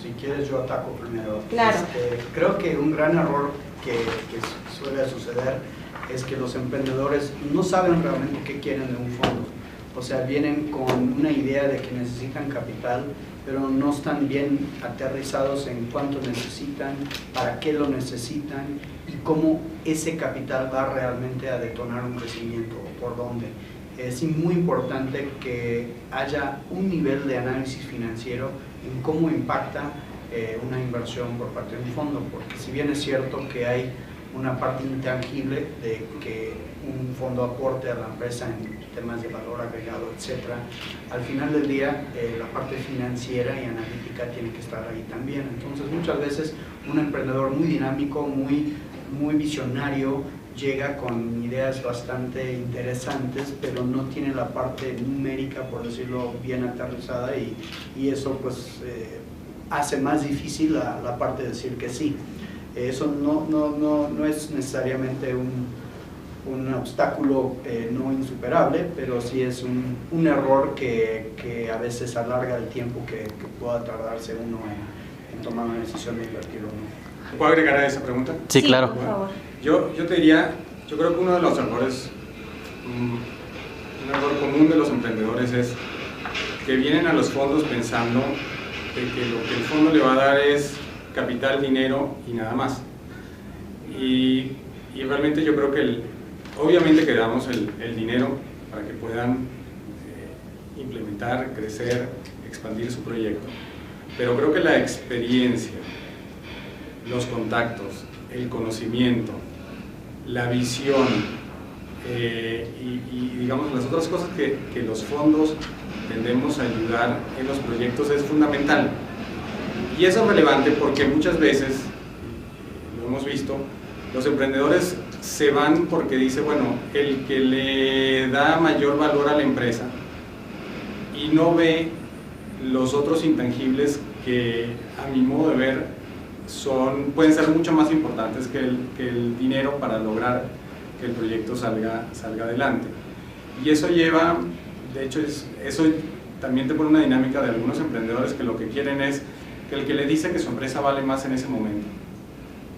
Si quieres yo ataco primero. Claro. Creo que un gran error que suele suceder es que los emprendedores no saben realmente qué quieren de un fondo. O sea, vienen con una idea de que necesitan capital, pero no están bien aterrizados en cuánto necesitan, para qué lo necesitan y cómo ese capital va realmente a detonar un crecimiento o por dónde. Es muy importante que haya un nivel de análisis financiero en cómo impacta una inversión por parte de un fondo, porque si bien es cierto que hay una parte intangible de que un fondo aporte a la empresa en temas de valor agregado, etc., al final del día la parte financiera y analítica tiene que estar ahí también. Entonces muchas veces un emprendedor muy dinámico, muy visionario, llega con ideas bastante interesantes, pero no tiene la parte numérica, por decirlo, bien aterrizada, y eso pues hace más difícil la parte de decir que sí. Eso no es necesariamente un obstáculo no insuperable, pero sí es un error que a veces alarga el tiempo que pueda tardarse uno en tomar una decisión de invertir o no. ¿Puedo agregar a esa pregunta? Sí, claro. Por favor. Yo te diría, yo creo que uno de los errores, un error común de los emprendedores es que vienen a los fondos pensando de que lo que el fondo le va a dar es capital, dinero y nada más. Y realmente yo creo que obviamente que damos el dinero para que puedan implementar, crecer, expandir su proyecto, pero creo que la experiencia, los contactos, el conocimiento, la visión y digamos las otras cosas que los fondos tendemos a ayudar en los proyectos es fundamental. Y eso es relevante porque muchas veces, lo hemos visto, los emprendedores se van porque dice, bueno, el que le da mayor valor a la empresa y no ve los otros intangibles que a mi modo de ver pueden ser mucho más importantes que el dinero para lograr que el proyecto salga adelante. Y eso lleva, de hecho, eso también te pone una dinámica de algunos emprendedores que lo que quieren es que el que le dice que su empresa vale más en ese momento,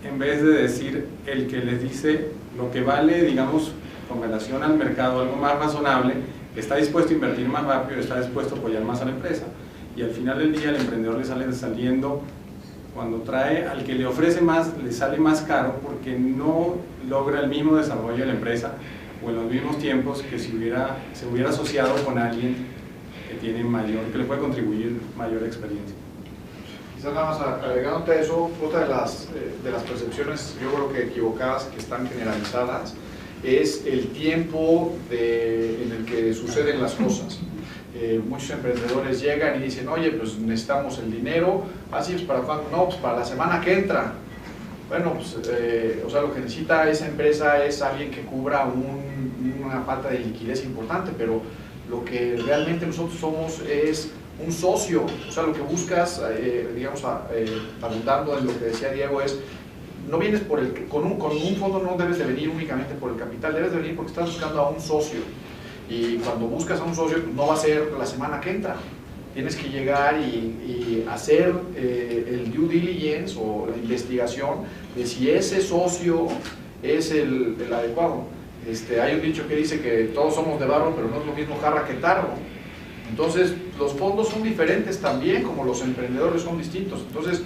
en vez de decir el que les dice lo que vale, digamos, con relación al mercado, algo más razonable, está dispuesto a invertir más rápido, está dispuesto a apoyar más a la empresa. Y al final del día el emprendedor le sale saliendo, cuando trae al que le ofrece más, le sale más caro porque no logra el mismo desarrollo de la empresa o en los mismos tiempos que si se hubiera asociado con alguien que tiene que le puede contribuir mayor experiencia. Quizás nada más agregándote a eso, otra de las percepciones, yo creo que equivocadas, que están generalizadas, es el tiempo en el que suceden las cosas. Muchos emprendedores llegan y dicen, oye, pues necesitamos el dinero, así pues para cuándo, no, pues para la semana que entra. Bueno, pues, o sea, lo que necesita esa empresa es alguien que cubra una falta de liquidez importante, pero lo que realmente nosotros somos es un socio. O sea, lo que buscas, digamos, abundando en lo que decía Diego, es no vienes con un fondo, no debes de venir únicamente por el capital, debes de venir porque estás buscando a un socio. Y cuando buscas a un socio, no va a ser la semana que entra. Tienes que llegar y hacer el due diligence o la investigación de si ese socio es el adecuado. Hay un dicho que dice que todos somos de barro, pero no es lo mismo jarra que tarro. Entonces, los fondos son diferentes también, como los emprendedores son distintos. Entonces,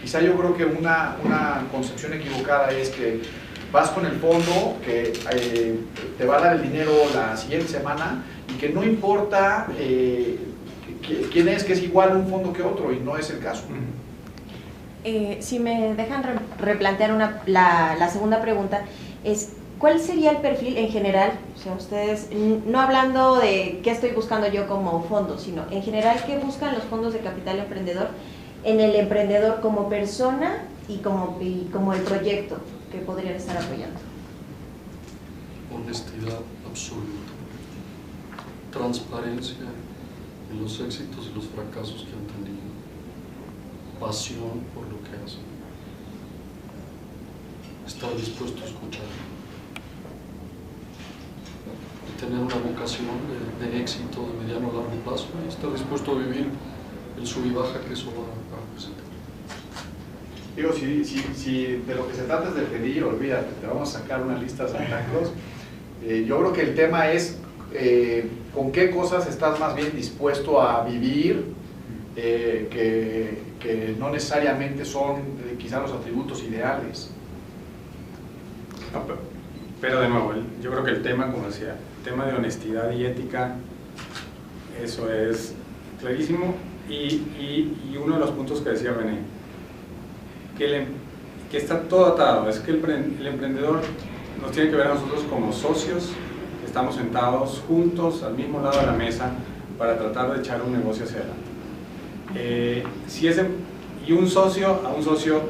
quizá yo creo que una concepción equivocada es que vas con el fondo que te va a dar el dinero la siguiente semana y que no importa quién es, que es igual un fondo que otro, y no es el caso. Si me dejan replantear la segunda pregunta, es ¿cuál sería el perfil en general? O sea, ustedes, no hablando de qué estoy buscando yo como fondo, sino en general, ¿qué buscan los fondos de capital emprendedor en el emprendedor como persona y como el proyecto que podrían estar apoyando? Honestidad absoluta, transparencia en los éxitos y los fracasos que han tenido, pasión por lo que hacen, estar dispuesto a escuchar y tener una vocación de éxito de mediano a largo plazo y estar dispuesto a vivir el sub y baja que eso va a presentar. Digo, si de lo que se trata es de pedir, olvídate, te vamos a sacar una lista de Santa Claus. Yo creo que el tema es con qué cosas estás más bien dispuesto a vivir, que no necesariamente son quizá los atributos ideales. No, pero de nuevo, yo creo que el tema, como decía, el tema de honestidad y ética, eso es clarísimo. Y uno de los puntos que decía René, que está todo atado, es que el emprendedor nos tiene que ver a nosotros como socios, que estamos sentados juntos al mismo lado de la mesa para tratar de echar un negocio hacia adelante. Y a un socio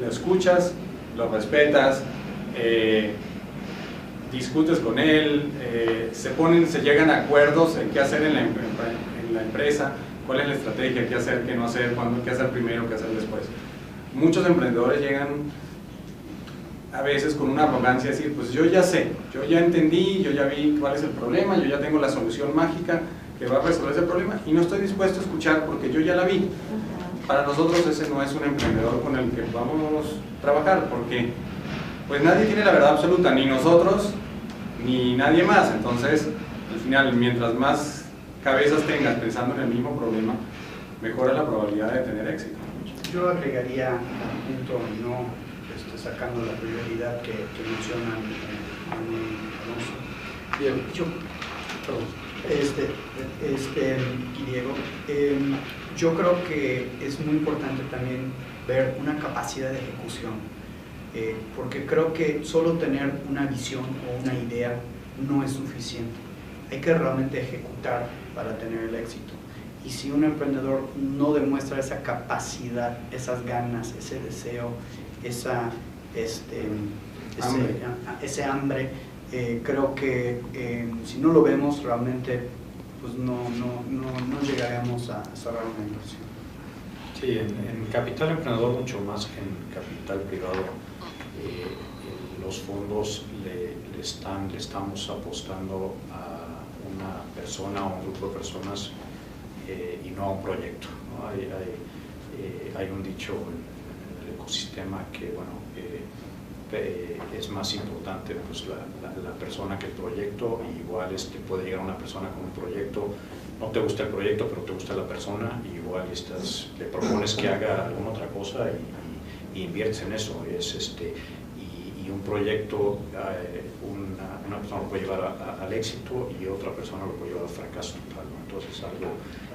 lo escuchas, lo respetas, discutes con él, se llegan a acuerdos en qué hacer en la empresa, cuál es la estrategia, qué hacer, qué no hacer, qué hacer primero, qué hacer después. Muchos emprendedores llegan a veces con una arrogancia de decir, pues yo ya sé, yo ya entendí, yo ya vi cuál es el problema, yo ya tengo la solución mágica que va a resolver ese problema y no estoy dispuesto a escuchar porque yo ya la vi. Para nosotros ese no es un emprendedor con el que vamos a trabajar, porque pues nadie tiene la verdad absoluta, ni nosotros ni nadie más. Entonces al final, mientras más cabezas tengas pensando en el mismo problema, mejora la probabilidad de tener éxito. Yo agregaría un punto, no sacando la prioridad que mencionan Alonso. Diego, Diego, yo creo que es muy importante también ver una capacidad de ejecución, porque creo que solo tener una visión o una idea no es suficiente. Hay que realmente ejecutar para tener el éxito. Y si un emprendedor no demuestra esa capacidad, esas ganas, ese deseo, ese hambre, creo que si no lo vemos realmente, pues no llegaremos a cerrar una inversión. Sí, en capital emprendedor mucho más que en capital privado, los fondos le estamos apostando a una persona o un grupo de personas y no a un proyecto, ¿no? Hay un dicho en el ecosistema que bueno, es más importante pues, la persona que el proyecto. Igual puede llegar una persona con un proyecto, no te gusta el proyecto pero te gusta la persona, y igual le propones que haga alguna otra cosa y inviertes en eso. Y un proyecto, una persona lo puede llevar al éxito y otra persona lo puede llevar al fracaso total, ¿no? Entonces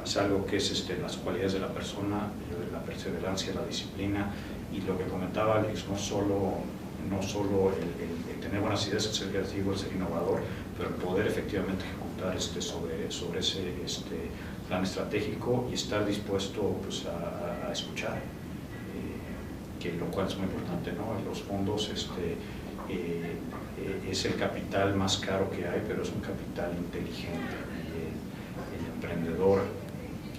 es algo que es las cualidades de la persona, la perseverancia, la disciplina, y lo que comentaba Alex, no solo el tener buenas ideas, el ser creativo, el ser innovador, pero el poder efectivamente ejecutar sobre ese plan estratégico y estar dispuesto pues, a escuchar, que lo cual es muy importante, ¿no? Los fondos es el capital más caro que hay, pero es un capital inteligente, y el emprendedor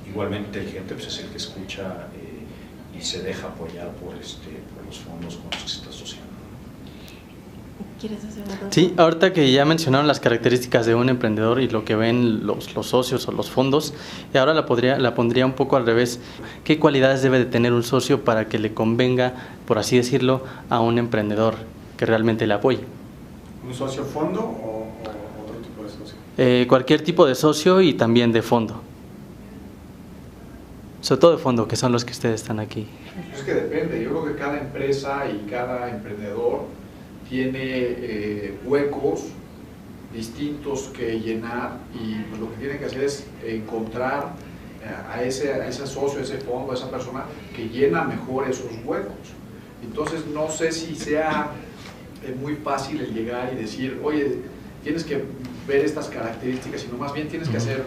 igualmente inteligente pues, es el que escucha y se deja apoyar por los fondos con los que se está asociando. ¿Quieres hacer una pregunta? Sí, ahorita que ya mencionaron las características de un emprendedor y lo que ven los socios o los fondos, y ahora la pondría un poco al revés. ¿Qué cualidades debe de tener un socio para que le convenga, por así decirlo, a un emprendedor que realmente le apoye? ¿Un socio fondo o otro tipo de socio? Cualquier tipo de socio y también de fondo. Sobre todo de fondo, que son los que ustedes están aquí. Es que depende, yo creo que cada empresa y cada emprendedor tiene huecos distintos que llenar, y pues lo que tiene que hacer es encontrar a ese socio, a ese fondo, a esa persona que llena mejor esos huecos. Entonces no sé si sea muy fácil el llegar y decir, oye, tienes que ver estas características, sino más bien tienes que hacer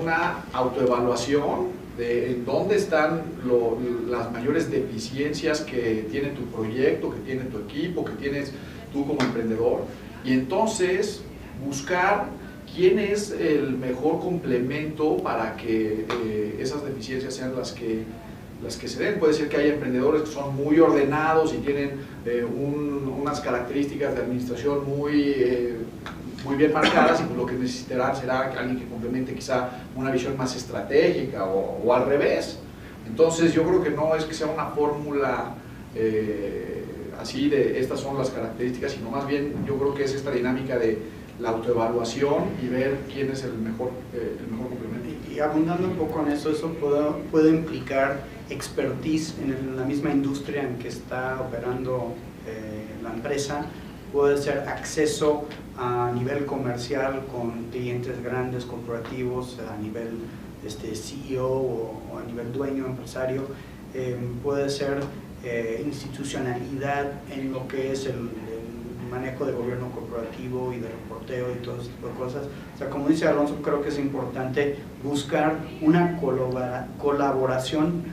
una autoevaluación de en dónde están las mayores deficiencias que tiene tu proyecto, que tiene tu equipo, que tienes tú como emprendedor, y entonces buscar quién es el mejor complemento para que esas deficiencias sean las que se den. Puede ser que haya emprendedores que son muy ordenados y tienen unas características de administración muy bien marcadas, y pues lo que necesitarán será alguien que complemente quizá una visión más estratégica, o al revés. Entonces yo creo que no es que sea una fórmula así de estas son las características, sino más bien yo creo que es esta dinámica de la autoevaluación y ver quién es el mejor complemento. Y abundando un poco en eso, puede implicar expertise en la misma industria en que está operando la empresa, puede ser acceso a nivel comercial con clientes grandes, corporativos, a nivel CEO o a nivel dueño, empresario, puede ser institucionalidad en lo que es el manejo de gobierno corporativo y de reporteo y todo ese tipo de cosas. O sea, como dice Alonso, creo que es importante buscar una colaboración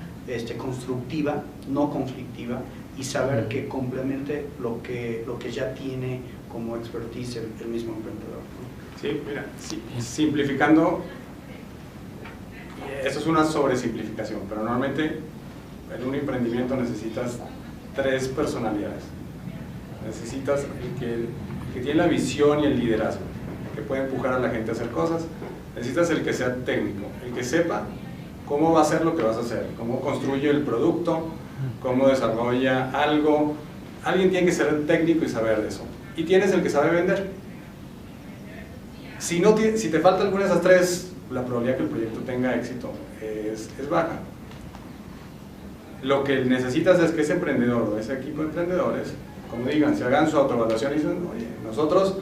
constructiva, no conflictiva, y saber que complemente lo que ya tiene como expertise el mismo emprendedor, ¿no? Sí, mira, simplificando, eso es una sobresimplificación, pero normalmente en un emprendimiento necesitas 3 personalidades. Necesitas el que tiene la visión y el liderazgo, el que puede empujar a la gente a hacer cosas. Necesitas el que sea técnico, el que sepa cómo va a ser lo que vas a hacer, cómo construye el producto, cómo desarrolla algo. Alguien tiene que ser técnico y saber de eso. Y tienes el que sabe vender. Si te falta alguna de esas 3, la probabilidad que el proyecto tenga éxito es baja. Lo que necesitas es que ese emprendedor o ese equipo de emprendedores, como digan, se hagan su autoevaluación y dicen, oye, nosotros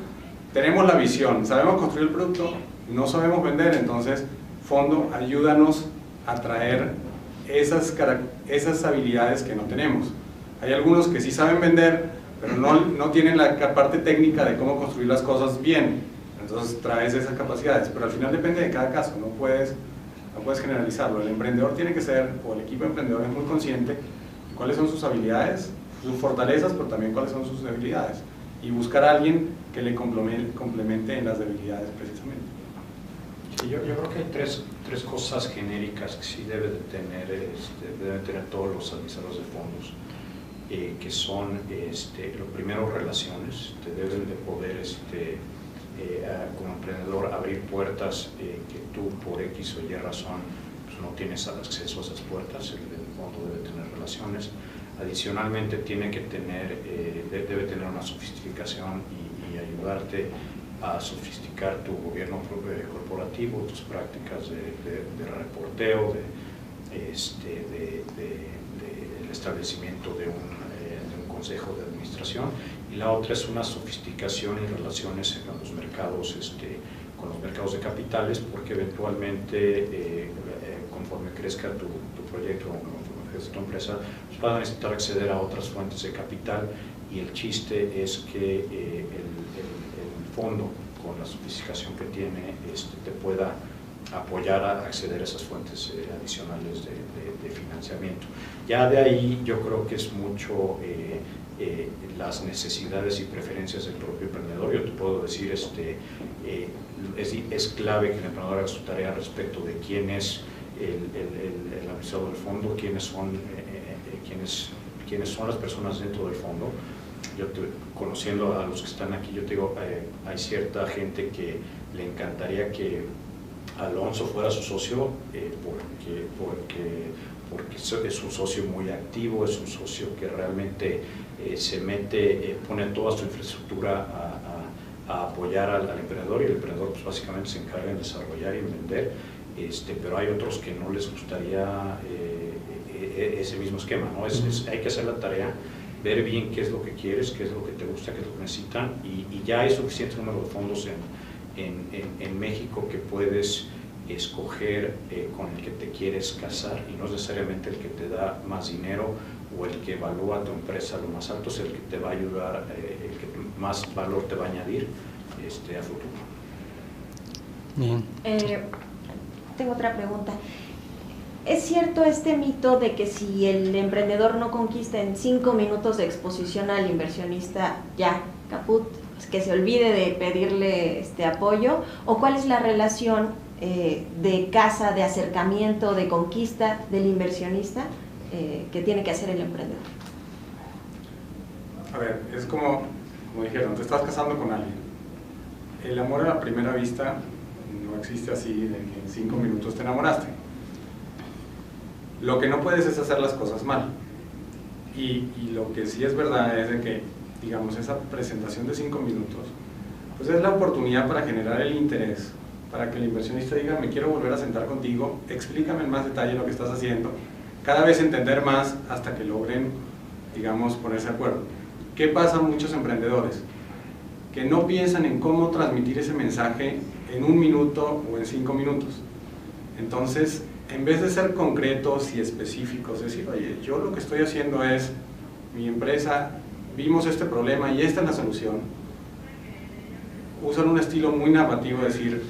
tenemos la visión, sabemos construir el producto, no sabemos vender, entonces, fondo, ayúdanos a traer esas habilidades que no tenemos. Hay algunos que sí saben vender, pero no tienen la parte técnica de cómo construir las cosas bien, entonces traes esas capacidades, pero al final depende de cada caso, no puedes generalizarlo. El emprendedor tiene que ser, o el equipo de emprendedores es muy consciente de cuáles son sus habilidades, sus fortalezas, pero también cuáles son sus debilidades, y buscar a alguien que le complemente en las debilidades precisamente. Sí, yo creo que hay tres cosas genéricas que sí deben tener todos los administradores de fondos, que son, lo primero, relaciones. Deben de poder, como emprendedor, abrir puertas que tú, por X o Y razón, pues no tienes acceso a esas puertas. El fondo debe tener relaciones. Adicionalmente, debe tener una sofisticación y ayudarte a sofisticar tu gobierno corporativo, tus prácticas de reporteo, del establecimiento de un consejo de administración. Y la otra es una sofisticación y relaciones con los mercados de capitales, porque eventualmente, conforme crezca tu proyecto, conforme crezca tu empresa, pues van a necesitar acceder a otras fuentes de capital, y el chiste es que el fondo, con la sofisticación que tiene, te pueda apoyar a acceder a esas fuentes adicionales de financiamiento. Ya de ahí yo creo que es mucho las necesidades y preferencias del propio emprendedor. Yo te puedo decir, es clave que el emprendedor haga su tarea respecto de quién es el administrador del fondo, quiénes son las personas dentro del fondo. Conociendo a los que están aquí, yo te digo, hay cierta gente que le encantaría que Alonso fuera su socio, porque es un socio muy activo, es un socio que realmente se mete, pone toda su infraestructura a apoyar al emprendedor, y el emprendedor pues básicamente se encarga en desarrollar y en vender, pero hay otros que no les gustaría ese mismo esquema, ¿no? Hay que hacer la tarea, ver bien qué es lo que quieres, qué es lo que te gusta, qué es lo que necesitan, y ya hay suficiente número de fondos en México que puedes escoger con el que te quieres casar, y no es necesariamente el que te da más dinero o el que evalúa tu empresa lo más alto, es el que te va a ayudar, el que más valor te va a añadir a futuro. Bien. Tengo otra pregunta. ¿Es cierto este mito de que si el emprendedor no conquista en 5 minutos de exposición al inversionista, ya, caput, pues que se olvide de pedirle apoyo? ¿O cuál es la relación de casa, de acercamiento, de conquista del inversionista que tiene que hacer el emprendedor? A ver, es como dijeron, te estás casando con alguien. El amor a la primera vista no existe así de que en 5 minutos te enamoraste. Lo que no puedes es hacer las cosas mal. Y lo que sí es verdad es de que, digamos, esa presentación de 5 minutos, pues es la oportunidad para generar el interés, para que el inversionista diga, me quiero volver a sentar contigo, explícame en más detalle lo que estás haciendo, cada vez entender más hasta que logren, digamos, ponerse de acuerdo. ¿Qué pasa a muchos emprendedores? Que no piensan en cómo transmitir ese mensaje en 1 minuto o en 5 minutos. Entonces, en vez de ser concretos y específicos, decir, oye, yo lo que estoy haciendo es, mi empresa, vimos este problema y esta es la solución. Usan un estilo muy narrativo, decir,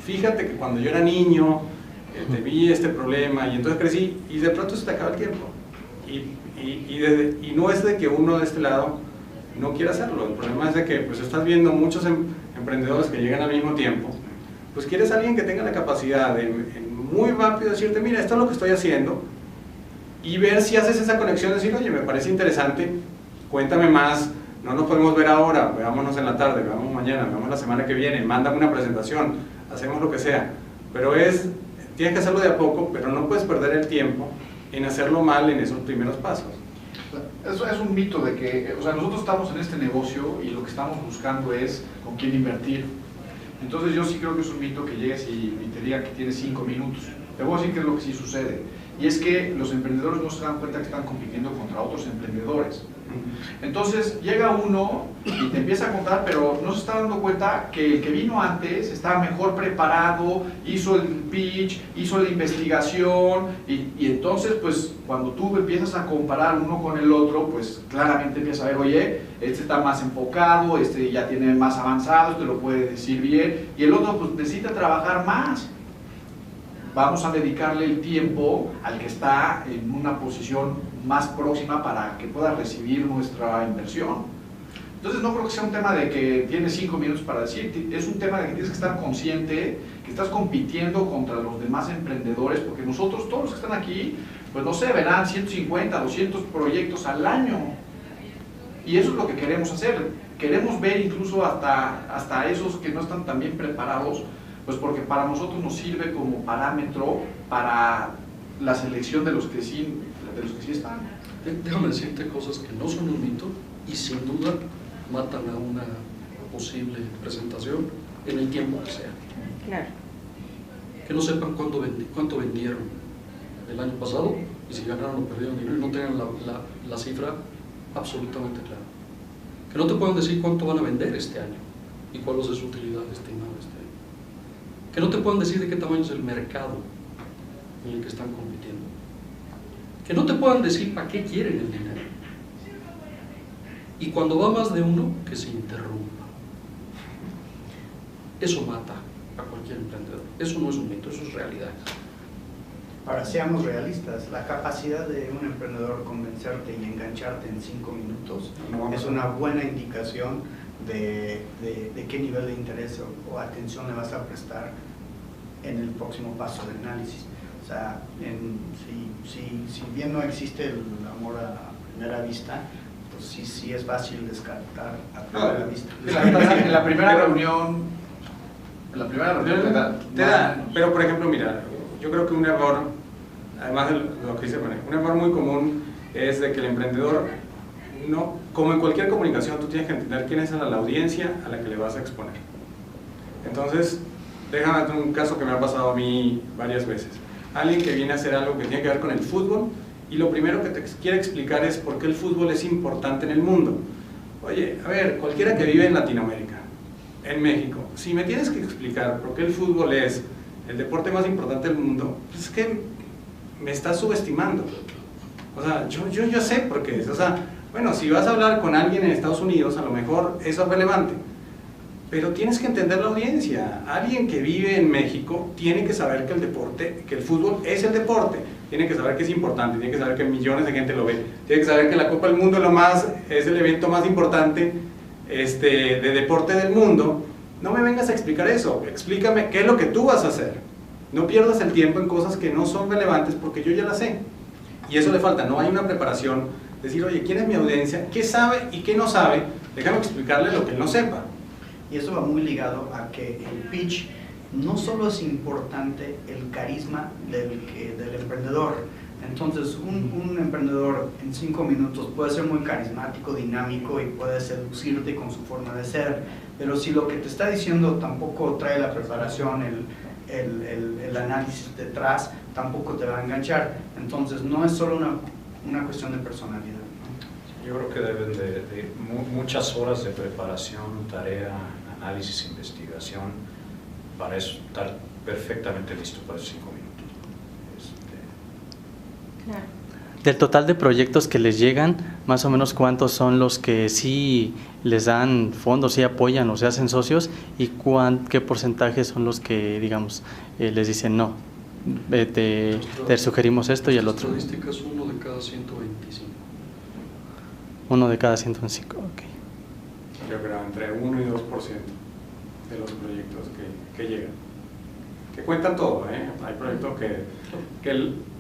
fíjate que cuando yo era niño, te vi este problema y entonces crecí y de pronto se te acaba el tiempo. Y no es de que uno de este lado no quiera hacerlo, el problema es de que pues estás viendo muchos emprendedores que llegan al mismo tiempo, pues quieres a alguien que tenga la capacidad de muy rápido decirte, mira, esto es lo que estoy haciendo, y ver si haces esa conexión, decir, oye, me parece interesante, cuéntame más, no nos podemos ver ahora, veámonos en la tarde, veamos mañana, veamos la semana que viene, mándame una presentación, hacemos lo que sea, pero tienes que hacerlo de a poco, pero no puedes perder el tiempo en hacerlo mal en esos primeros pasos. Eso es un mito de que, o sea, nosotros estamos en este negocio y lo que estamos buscando es con quién invertir. Entonces yo sí creo que es un mito que llegues y te diga que tienes 5 minutos. Te voy a decir qué es lo que sí sucede. Y es que los emprendedores no se dan cuenta que están compitiendo contra otros emprendedores. Entonces llega uno y te empieza a contar, pero no se está dando cuenta que el que vino antes estaba mejor preparado, hizo el pitch, hizo la investigación y entonces pues cuando tú empiezas a comparar uno con el otro, pues claramente empiezas a ver, oye, este está más enfocado, este ya tiene más avanzado, este lo puede decir bien y el otro pues necesita trabajar más. Vamos a dedicarle el tiempo al que está en una posición más próxima para que pueda recibir nuestra inversión. Entonces no creo que sea un tema de que tienes 5 minutos para decir, es un tema de que tienes que estar consciente que estás compitiendo contra los demás emprendedores, porque nosotros, todos los que están aquí, pues no sé, verán 150, 200 proyectos al año. Y eso es lo que queremos hacer. Queremos ver incluso hasta esos que no están tan bien preparados, pues porque para nosotros nos sirve como parámetro para la selección de los que sí están. Déjame decirte cosas que no son un mito y sin duda matan a una posible presentación en el tiempo que sea. Claro. Que no sepan cuánto vendieron el año pasado y si ganaron o perdieron dinero y no tengan la cifra absolutamente clara. Que no te puedan decir cuánto van a vender este año y cuál es su utilidad estimada este año. Que no te puedan decir de qué tamaño es el mercado en el que están compitiendo. Que no te puedan decir para qué quieren el dinero. Y cuando va más de uno, que se interrumpa. Eso mata a cualquier emprendedor. Eso no es un mito, eso es realidad. Ahora, seamos realistas, la capacidad de un emprendedor convencerte y engancharte en 5 minutos es una buena indicación de qué nivel de interés o atención le vas a prestar en el próximo paso de análisis. O sea, si bien no existe el amor a primera vista, pues sí es fácil descartar a primera vista. En la primera reunión, te da, pero por ejemplo, mira, yo creo que un error, además de lo que dice María, un error muy común es de que el emprendedor, no, como en cualquier comunicación, tú tienes que entender quién es la audiencia a la que le vas a exponer. Entonces, déjame dar un caso que me ha pasado a mí varias veces. Alguien que viene a hacer algo que tiene que ver con el fútbol y lo primero que te quiere explicar es por qué el fútbol es importante en el mundo. Oye, a ver, cualquiera que vive en Latinoamérica, en México, si me tienes que explicar por qué el fútbol es el deporte más importante del mundo, pues es que me estás subestimando. O sea, yo sé por qué es. O sea, bueno, si vas a hablar con alguien en Estados Unidos, a lo mejor eso es relevante. Pero tienes que entender la audiencia. Alguien que vive en México tiene que saber que el deporte, que el fútbol es el deporte. Tiene que saber que es importante, tiene que saber que millones de gente lo ve. Tiene que saber que la Copa del Mundo es el evento más importante de deporte del mundo. No me vengas a explicar eso. Explícame qué es lo que tú vas a hacer. No pierdas el tiempo en cosas que no son relevantes porque yo ya las sé. Y eso le falta. No hay una preparación. Decir, oye, ¿quién es mi audiencia? ¿Qué sabe y qué no sabe? Déjame explicarle lo que él no sepa. Y eso va muy ligado a que el pitch no solo es importante el carisma del emprendedor, Entonces, un emprendedor en 5 minutos puede ser muy carismático, dinámico y puede seducirte con su forma de ser, pero si lo que te está diciendo tampoco trae la preparación, el análisis detrás, tampoco te va a enganchar. Entonces, no es solo una cuestión de personalidad, ¿no? Yo creo que deben de muchas horas de preparación, tarea, análisis, investigación, para estar perfectamente listo para 5 minutos. Claro. Del total de proyectos que les llegan, más o menos cuántos son los que sí les dan fondos, sí apoyan o se hacen socios, y qué porcentaje son los que, digamos, les dicen no, te sugerimos esto y el otro. La estadística es 1 de cada 125. 1 de cada 105, ok. Yo creo entre 1 y 2% de los proyectos que llegan. Que cuentan todo, ¿eh? Hay proyectos que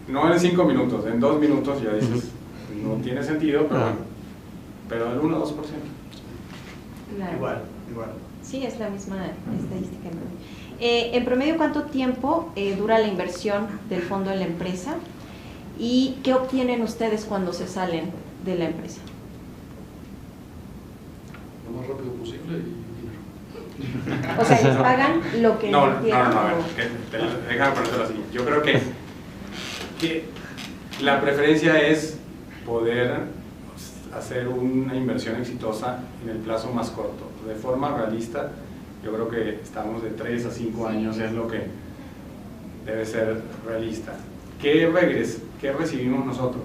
no en 5 minutos, en 2 minutos ya dices, no tiene sentido, pero bueno, pero el 1 o 2%. Claro. Igual. Sí, es la misma estadística. En promedio, ¿cuánto tiempo dura la inversión del fondo en la empresa? ¿Y qué obtienen ustedes cuando se salen de la empresa? Lo más rápido posible y dinero. O sea, ¿les pagan lo que No, invirtieron? a ver, déjame ponértelo así. Yo creo que la preferencia es poder hacer una inversión exitosa en el plazo más corto. De forma realista, yo creo que estamos de 3 a 5 años, es lo que debe ser realista. ¿Qué recibimos nosotros?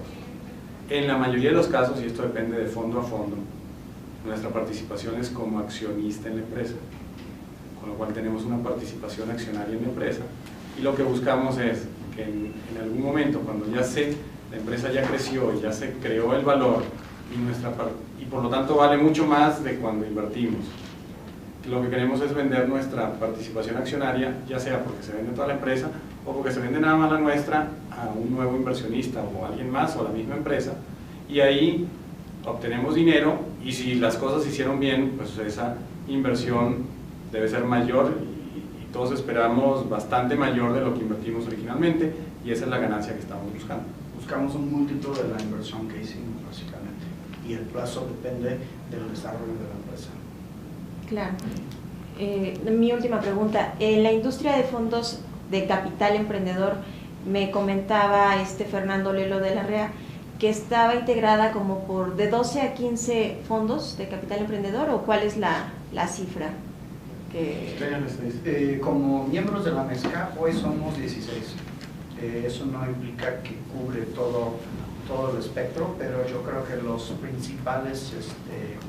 En la mayoría de los casos, y esto depende de fondo a fondo, nuestra participación es como accionista en la empresa, con lo cual tenemos una participación accionaria en la empresa, y lo que buscamos es que en algún momento, cuando la empresa ya creció y ya se creó el valor, y por lo tanto vale mucho más de cuando invertimos, lo que queremos es vender nuestra participación accionaria, ya sea porque se vende toda la empresa o porque se vende nada más la nuestra a un nuevo inversionista o a alguien más o a la misma empresa, y ahí obtenemos dinero, y si las cosas se hicieron bien, pues esa inversión debe ser mayor, y todos esperamos bastante mayor de lo que invertimos originalmente, y esa es la ganancia que estamos buscando. Buscamos un múltiplo de la inversión que hicimos, básicamente, y el plazo depende del desarrollo de la empresa. Claro. Mi última pregunta. En la industria de fondos de capital emprendedor, me comentaba Fernando Lelo de la REA que estaba integrada como de 12 a 15 fondos de capital emprendedor, ¿o cuál es la cifra? Como miembros de la MEXCAP hoy somos 16. Eso no implica que cubre todo el espectro, pero yo creo que los principales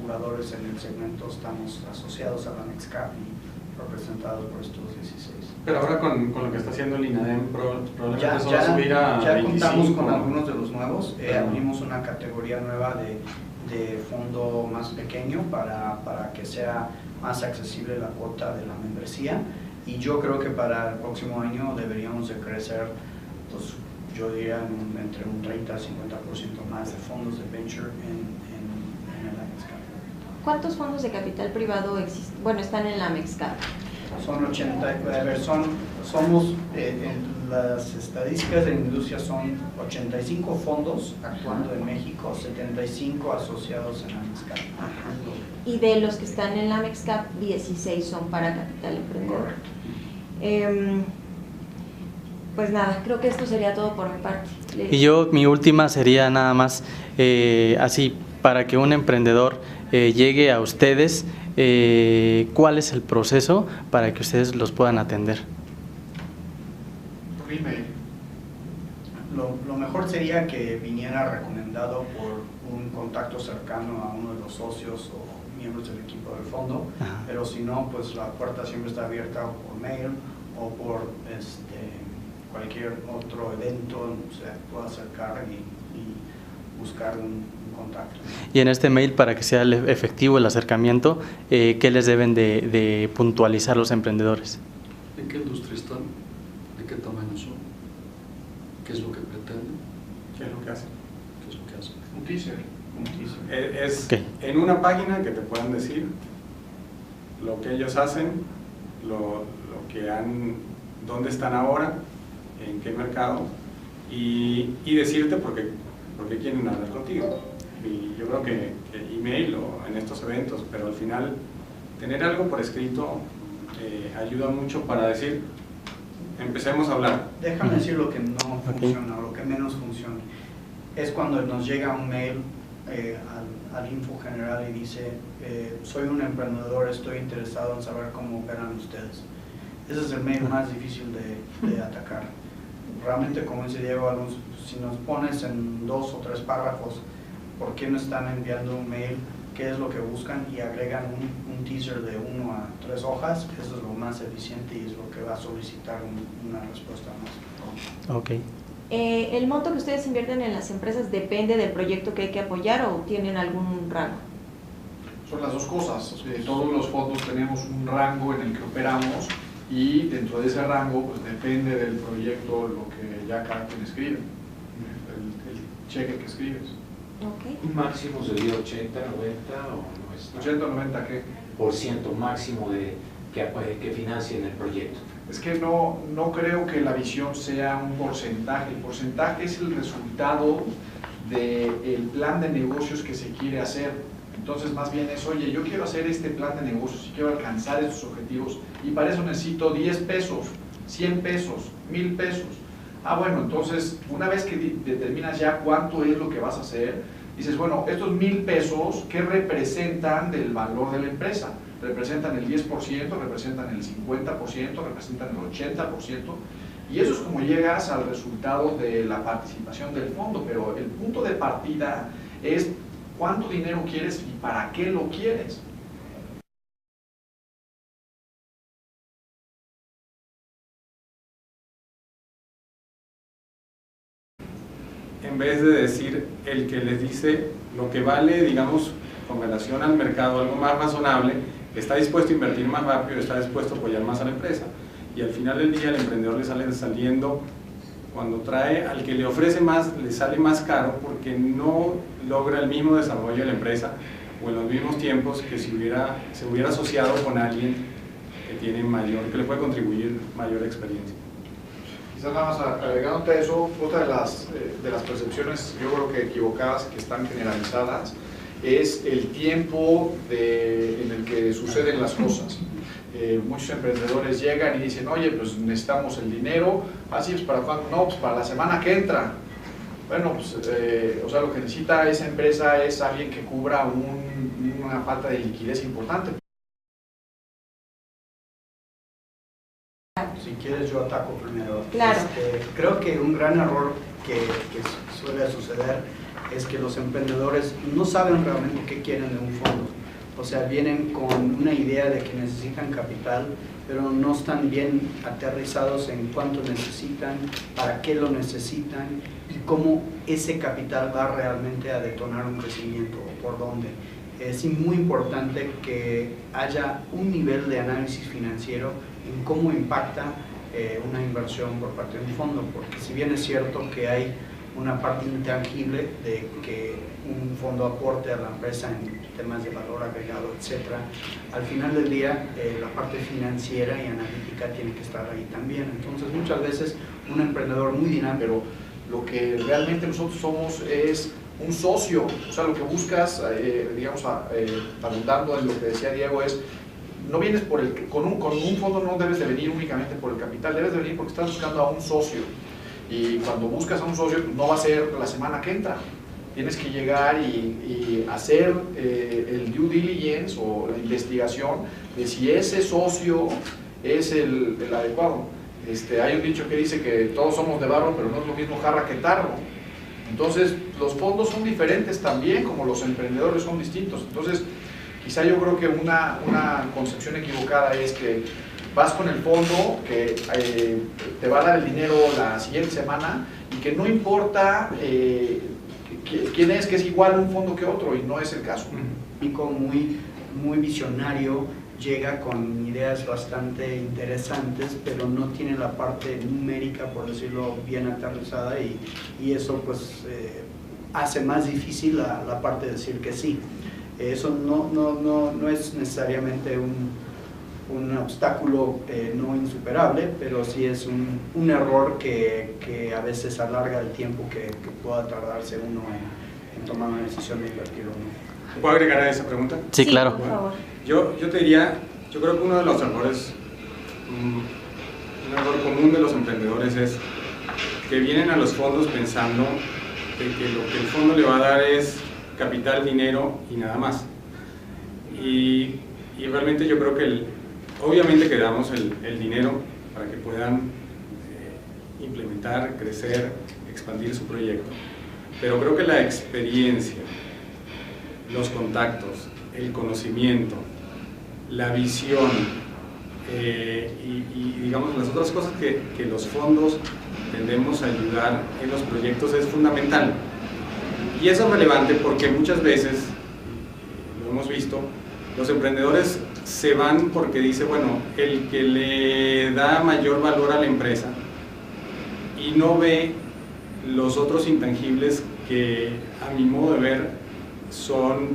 jugadores en el segmento estamos asociados a la MEXCAP y representados por estos 16. Pero ahora con lo que está haciendo el INADEM, probablemente eso va a Ya subir a 25. Contamos con algunos de los nuevos, abrimos una categoría nueva de fondo más pequeño para que sea más accesible la cuota de la membresía, y yo creo que para el próximo año deberíamos de crecer, pues, yo diría entre un 30 a 50% más de fondos de venture en el MEXCAP. ¿Cuántos fondos de capital privado existen? Bueno, están en la MEXCAP. Son 80, somos, las estadísticas de la industria son 85 fondos actuando en México, 75 asociados en la MEXCAP. Y de los que están en la MEXCAP, 16 son para capital emprendedor. Pues nada, creo que esto sería todo por mi parte. Y mi última sería nada más, así, para que un emprendedor llegue a ustedes, ¿cuál es el proceso para que ustedes los puedan atender? Por email. Lo mejor sería que viniera recomendado por un contacto cercano a uno de los socios o miembros del equipo del fondo. Ajá. Pero si no, pues la puerta siempre está abierta por mail o por cualquier otro evento, se puede acercar y buscar un contacto. Y en este mail, para que sea efectivo el acercamiento, ¿qué les deben de puntualizar los emprendedores? ¿En qué industria están? ¿De qué tamaño son? ¿Qué es lo que pretenden? ¿Qué es lo que hacen? ¿Qué es lo que hacen? Un teaser. Es okay. En una página que te puedan decir lo que ellos hacen, lo que han, dónde están ahora, en qué mercado, y decirte por qué quieren hablar contigo. Y yo creo que email o en estos eventos, pero al final tener algo por escrito ayuda mucho para decir, empecemos a hablar. Déjame decir lo que no funciona o lo que menos funciona. Es cuando nos llega un mail al info general y dice, soy un emprendedor, estoy interesado en saber cómo operan ustedes. Ese es el mail más difícil de atacar. Realmente, como dice Diego, si nos pones en 2 o 3 párrafos por qué no están enviando un mail, qué es lo que buscan y agregan un teaser de 1 a 3 hojas, eso es lo más eficiente y es lo que va a solicitar una respuesta más. Ok. ¿El monto que ustedes invierten en las empresas depende del proyecto que hay que apoyar o tienen algún rango? Son las dos cosas. Todos los fondos tenemos un rango en el que operamos y dentro de ese rango pues depende del proyecto lo que ya cada quien escribe, el cheque que escribes. Okay. ¿Un máximo sería 80, 90 o no está? 80 o 90 ¿qué? Por ciento máximo de que financien el proyecto. Es que no creo que la visión sea un porcentaje. El porcentaje es el resultado del plan de negocios que se quiere hacer. Entonces más bien es, oye, yo quiero hacer este plan de negocios y quiero alcanzar estos objetivos y para eso necesito 10 pesos, 100 pesos, 1000 pesos. Bueno, entonces una vez que determinas ya cuánto es lo que vas a hacer, dices, bueno, estos 1000 pesos, ¿qué representan del valor de la empresa? ¿Representan el 10%, representan el 50%, representan el 80%? Y eso es como llegas al resultado de la participación del fondo, pero el punto de partida es cuánto dinero quieres y para qué lo quieres. En vez de decir el que les dice lo que vale, digamos, con relación al mercado, algo más razonable, está dispuesto a invertir más rápido, está dispuesto a apoyar más a la empresa. Y al final del día el emprendedor le sale saliendo, cuando trae al que le ofrece más, le sale más caro porque no logra el mismo desarrollo de la empresa o en los mismos tiempos que si se hubiera asociado con alguien que tiene que le puede contribuir mayor experiencia. Quizás nada más agregándote a eso, otra de las percepciones, yo creo que equivocadas, que están generalizadas, es el tiempo en el que suceden las cosas. Muchos emprendedores llegan y dicen, oye, pues necesitamos el dinero, así pues ¿para cuándo? No, pues para la semana que entra. Bueno, pues, o sea, lo que necesita esa empresa es alguien que cubra una falta de liquidez importante. Si quieres yo ataco primero. Claro. Creo que un gran error que suele suceder es que los emprendedores no saben realmente qué quieren de un fondo. O sea, vienen con una idea de que necesitan capital, pero no están bien aterrizados en cuánto necesitan, para qué lo necesitan y cómo ese capital va realmente a detonar un crecimiento o por dónde. Es muy importante que haya un nivel de análisis financiero en cómo impacta una inversión por parte de un fondo, porque si bien es cierto que hay una parte intangible de que un fondo aporte a la empresa en temas de valor agregado, etcétera, al final del día la parte financiera y analítica tiene que estar ahí también. Entonces muchas veces un emprendedor muy dinámico, Pero lo que realmente nosotros somos es un socio, o sea, lo que buscas, digamos, abundando en lo que decía Diego, es no vienes con un fondo, no debes de venir únicamente por el capital, debes de venir porque estás buscando a un socio. Y cuando buscas a un socio, no va a ser la semana que entra. Tienes que llegar y hacer el due diligence o la investigación de si ese socio es el adecuado. Hay un dicho que dice que todos somos de barro, pero no es lo mismo jarra que tarro. Entonces, los fondos son diferentes también, como los emprendedores son distintos. Entonces, quizá yo creo que una concepción equivocada es que vas con el fondo que te va a dar el dinero la siguiente semana y que no importa quién es, que es igual un fondo que otro, y no es el caso. Muy visionario, llega con ideas bastante interesantes, pero no tiene la parte numérica, por decirlo bien aterrizada, y eso pues hace más difícil la parte de decir que sí. Eso no es necesariamente un obstáculo no insuperable, pero sí es un error que a veces alarga el tiempo que pueda tardarse uno en tomar una decisión de invertir o no. ¿Puedo agregar a esa pregunta? Sí, claro. Por favor. Yo te diría, yo creo que uno de los errores, un error común de los emprendedores es que vienen a los fondos pensando de que lo que el fondo le va a dar es capital, dinero y nada más. Y realmente yo creo que obviamente que damos el dinero para que puedan implementar, crecer, expandir su proyecto, pero creo que la experiencia, los contactos, el conocimiento, la visión y digamos las otras cosas que los fondos tendemos a ayudar en los proyectos es fundamental. Y eso es relevante porque muchas veces, lo hemos visto, los emprendedores se van porque dice, bueno, el que le da mayor valor a la empresa y no ve los otros intangibles que a mi modo de ver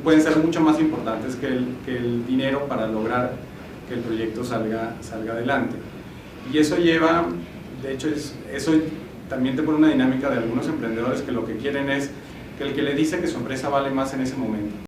pueden ser mucho más importantes que el dinero para lograr que el proyecto salga adelante. Y eso lleva, de hecho, eso también te pone una dinámica de algunos emprendedores que lo que quieren es que el que le dice que su empresa vale más en ese momento.